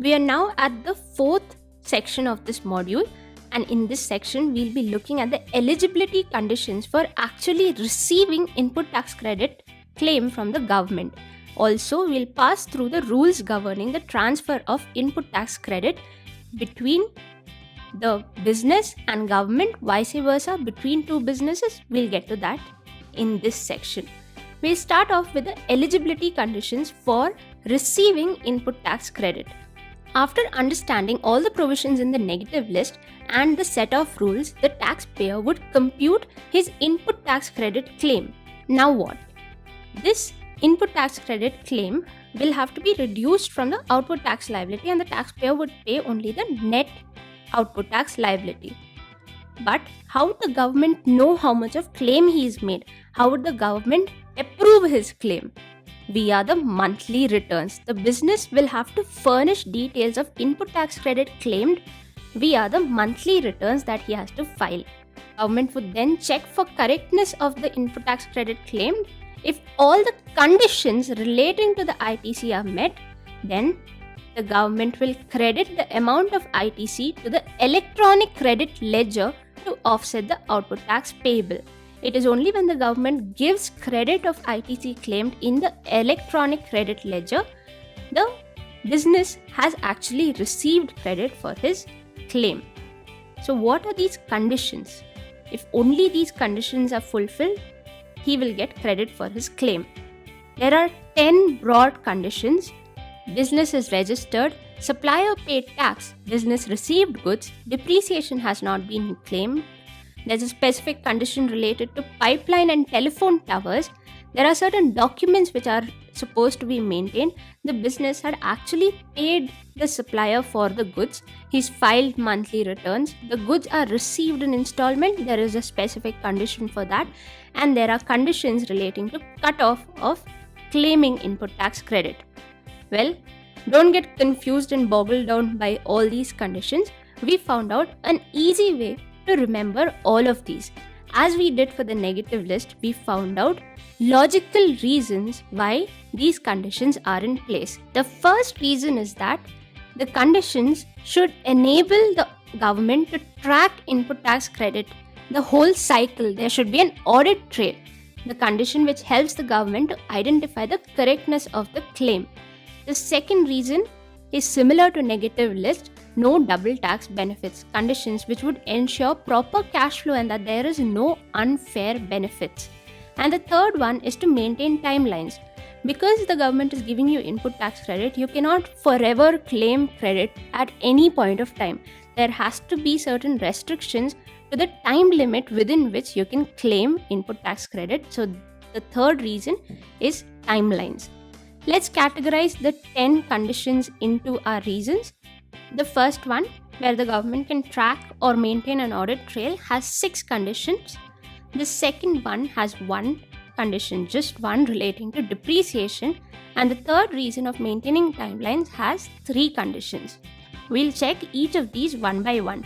We are now at the fourth section of this module, and in this section we'll be looking at the eligibility conditions for actually receiving input tax credit claim from the government. Also, we'll pass through the rules governing the transfer of input tax credit between the business and government, vice versa between two businesses. We'll get to that in this section. We'll start off with the eligibility conditions for receiving input tax credit. After understanding all the provisions in the negative list and the set of rules, the taxpayer would compute his input tax credit claim. Now what? This input tax credit claim will have to be reduced from the output tax liability, and the taxpayer would pay only the net output tax liability. But how would the government know how much of claim he is made? How would the government approve his claim? Via the monthly returns. The business will have to furnish details of input tax credit claimed via the monthly returns that he has to file. Government would then check for correctness of the input tax credit claimed. If all the conditions relating to the ITC are met, then the government will credit the amount of ITC to the electronic credit ledger to offset the output tax payable. It is only when the government gives credit of ITC claimed in the electronic credit ledger, the business has actually received credit for his claim. So what are these conditions? If only these conditions are fulfilled, he will get credit for his claim. There are 10 broad conditions. Business is registered, supplier paid tax, business received goods, depreciation has not been claimed. There's a specific condition related to pipeline and telephone towers. There are certain documents which are supposed to be maintained. The business had actually paid the supplier for the goods. He's filed monthly returns. The goods are received in installment. There is a specific condition for that. And there are conditions relating to cutoff of claiming input tax credit. Well, don't get confused and boggled down by all these conditions. We found out an easy way to remember all of these. As we did for the negative list, we found out logical reasons why these conditions are in place. The first reason is that the conditions should enable the government to track input tax credit the whole cycle. There should be an audit trail, the condition which helps the government to identify the correctness of the claim. The second reason is similar to negative list, no double tax benefits, conditions which would ensure proper cash flow and that there is no unfair benefits. And the third one is to maintain timelines. Because the government is giving you input tax credit, you cannot forever claim credit at any point of time. There has to be certain restrictions to the time limit within which you can claim input tax credit. So the third reason is timelines. Let's categorize the 10 conditions into our reasons. The first one, where the government can track or maintain an audit trail, has 6 conditions. The second one has 1 condition, just one, relating to depreciation. And the third reason of maintaining timelines has 3 conditions. We'll check each of these one by one.